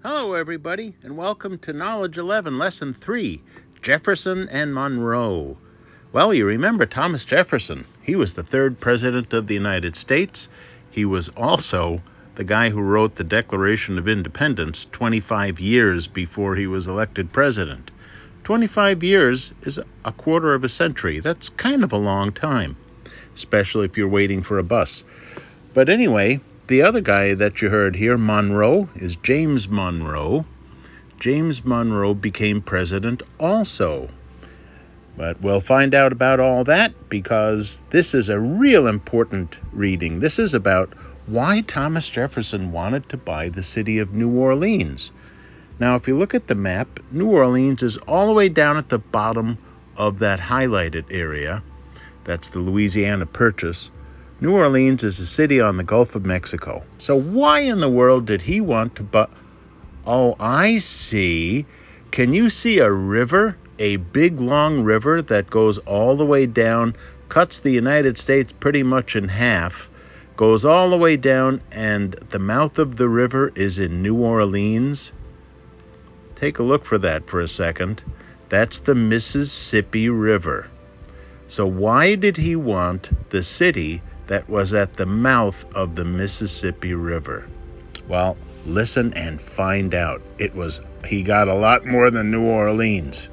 Hello, everybody, and welcome to Knowledge 11, Lesson 3, Jefferson and Monroe. Well, you remember Thomas Jefferson. He was the third president of the United States. He was also the guy who wrote the Declaration of Independence 25 years before he was elected president. 25 years is a quarter of a century. That's kind of a long time, especially if you're waiting for a bus. But anyway, the other guy that you heard here, Monroe, is James Monroe. James Monroe became president also. But we'll find out about all that because this is a real important reading. This is about why Thomas Jefferson wanted to buy the city of New Orleans. Now, if you look at the map, New Orleans is all the way down at the bottom of that highlighted area. That's the Louisiana Purchase. New Orleans is a city on the Gulf of Mexico. So why in the world did he want to buy? Oh, I see. Can you see a river? A big, long river that goes all the way down, cuts the United States pretty much in half, goes all the way down, and the mouth of the river is in New Orleans? Take a look for that for a second. That's the Mississippi River. So why did he want the city that was at the mouth of the Mississippi River? Well, listen and find out. He got a lot more than New Orleans.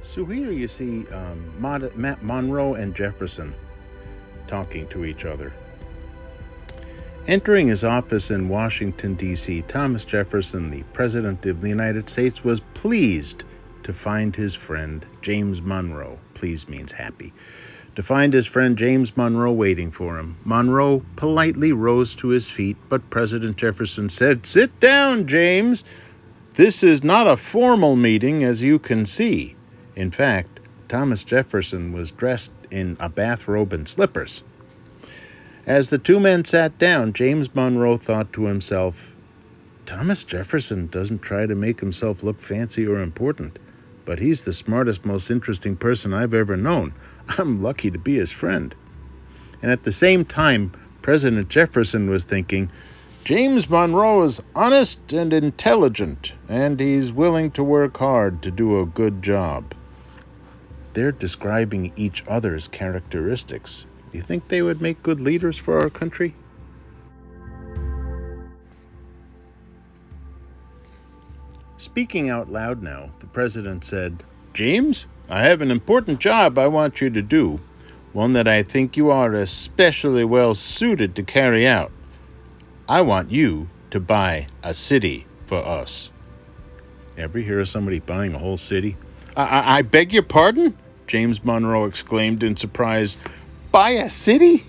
So here you see Monroe and Jefferson talking to each other. Entering his office in Washington, D.C., Thomas Jefferson, the President of the United States, was pleased to find his friend James Monroe. Pleased means happy. To find his friend James Monroe waiting for him. Monroe politely rose to his feet, but President Jefferson said, "Sit down, James. This is not a formal meeting, as you can see." In fact, Thomas Jefferson was dressed in a bathrobe and slippers. As the two men sat down, James Monroe thought to himself, Thomas Jefferson doesn't try to make himself look fancy or important, but he's the smartest, most interesting person I've ever known. I'm lucky to be his friend. And at the same time, President Jefferson was thinking, James Monroe is honest and intelligent, and he's willing to work hard to do a good job. They're describing each other's characteristics. Do you think they would make good leaders for our country? Speaking out loud now, the president said, James, I have an important job I want you to do, one that I think you are especially well suited to carry out. I want you to buy a city for us. Ever hear of somebody buying a whole city? I beg your pardon? James Monroe exclaimed in surprise. Buy a city?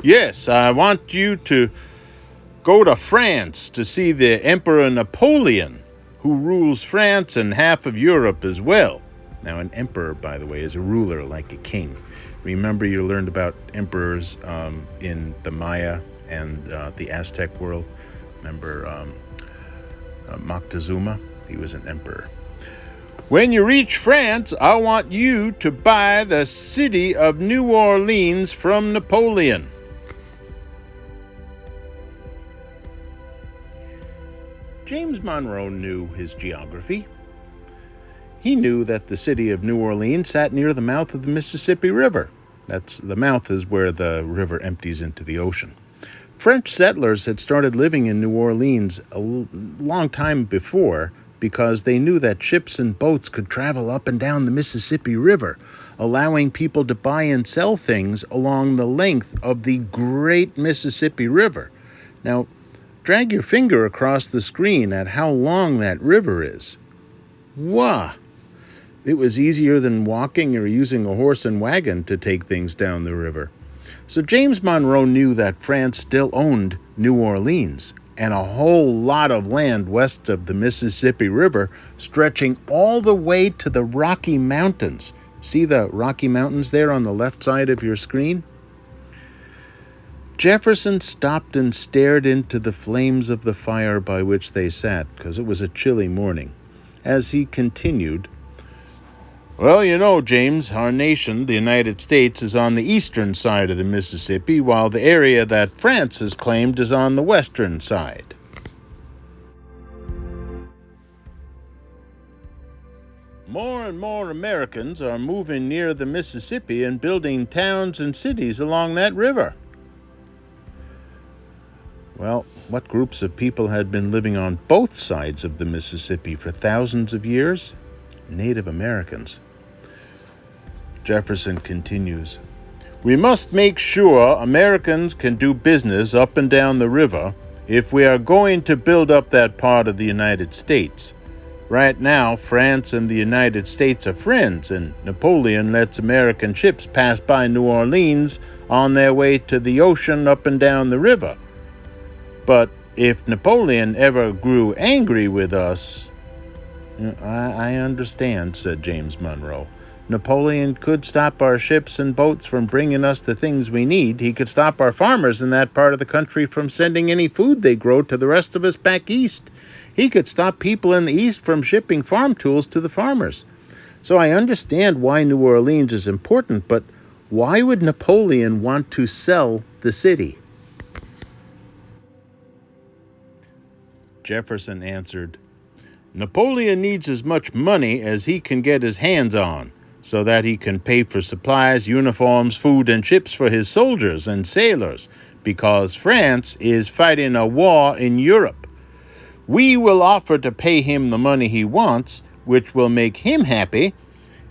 Yes, I want you to go to France to see the Emperor Napoleon, who rules France and half of Europe as well. Now, an emperor, by the way, is a ruler like a king. Remember you learned about emperors in the Maya and the Aztec world? Remember Moctezuma? He was an emperor. When you reach France, I want you to buy the city of New Orleans from Napoleon. James Monroe knew his geography. He knew that the city of New Orleans sat near the mouth of the Mississippi River. The mouth is where the river empties into the ocean. French settlers had started living in New Orleans a long time before, because they knew that ships and boats could travel up and down the Mississippi River, allowing people to buy and sell things along the length of the great Mississippi River. Now, drag your finger across the screen at how long that river is. Wow! It was easier than walking or using a horse and wagon to take things down the river. So James Monroe knew that France still owned New Orleans, and a whole lot of land west of the Mississippi River, stretching all the way to the Rocky Mountains. See the Rocky Mountains there on the left side of your screen? Jefferson stopped and stared into the flames of the fire by which they sat, because it was a chilly morning. As he continued, Well, you know, James, our nation, the United States, is on the eastern side of the Mississippi, while the area that France has claimed is on the western side. More and more Americans are moving near the Mississippi and building towns and cities along that river. Well, what groups of people had been living on both sides of the Mississippi for thousands of years? Native Americans. Jefferson continues, "We must make sure Americans can do business up and down the river if we are going to build up that part of the United States. Right now, France and the United States are friends, and Napoleon lets American ships pass by New Orleans on their way to the ocean up and down the river. But if Napoleon ever grew angry with us..." I understand," said James Monroe. "Napoleon could stop our ships and boats from bringing us the things we need. He could stop our farmers in that part of the country from sending any food they grow to the rest of us back east. He could stop people in the east from shipping farm tools to the farmers. So I understand why New Orleans is important, but why would Napoleon want to sell the city?" Jefferson answered, "Napoleon needs as much money as he can get his hands on, so that he can pay for supplies, uniforms, food, and ships for his soldiers and sailors, because France is fighting a war in Europe. We will offer to pay him the money he wants, which will make him happy,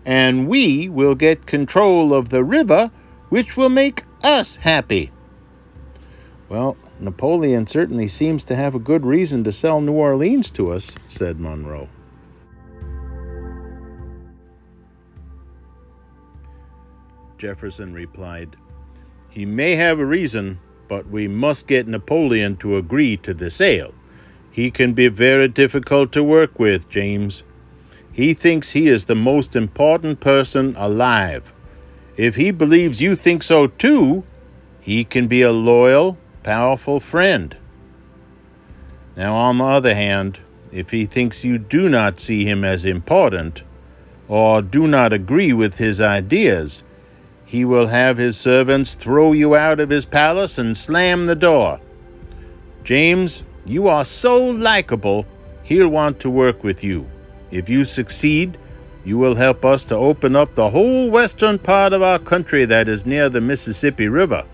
and we will get control of the river, which will make us happy." "Well, Napoleon certainly seems to have a good reason to sell New Orleans to us," said Monroe. Jefferson replied, "He may have a reason, but we must get Napoleon to agree to the sale. He can be very difficult to work with, James. He thinks he is the most important person alive. If he believes you think so too, he can be a loyal, powerful friend. Now, on the other hand, if he thinks you do not see him as important, or do not agree with his ideas, he will have his servants throw you out of his palace and slam the door. James, you are so likable, he'll want to work with you. If you succeed, you will help us to open up the whole western part of our country that is near the Mississippi River.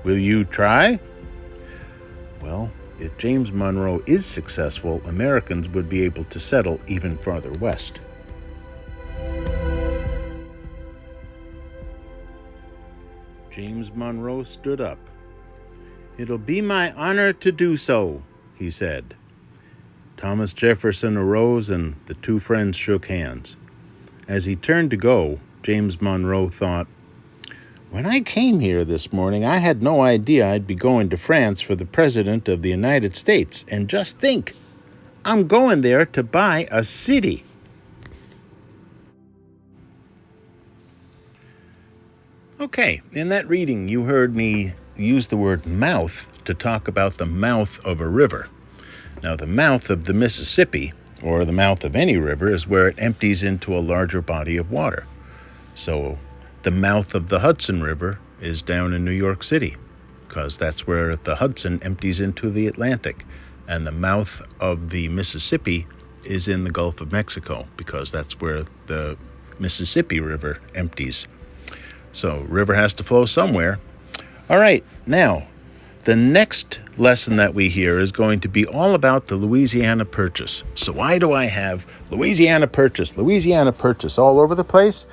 Will you try?" Well, if James Monroe is successful, Americans would be able to settle even farther west. James Monroe stood up. "It'll be my honor to do so," he said. Thomas Jefferson arose and the two friends shook hands. As he turned to go, James Monroe thought, "When I came here this morning, I had no idea I'd be going to France for the President of the United States. And just think, I'm going there to buy a city." Okay, in that reading, you heard me use the word mouth to talk about the mouth of a river. Now, the mouth of the Mississippi, or the mouth of any river, is where it empties into a larger body of water. So the mouth of the Hudson River is down in New York City, because that's where the Hudson empties into the Atlantic. And the mouth of the Mississippi is in the Gulf of Mexico, because that's where the Mississippi River empties. So river has to flow somewhere. All right, now, the next lesson that we hear is going to be all about the Louisiana Purchase. So why do I have Louisiana Purchase all over the place?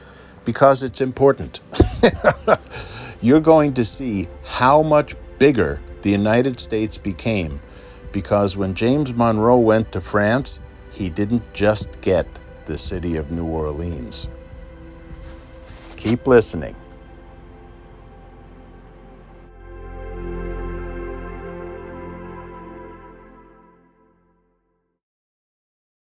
Because it's important. You're going to see how much bigger the United States became, because when James Monroe went to France, he didn't just get the city of New Orleans. Keep listening.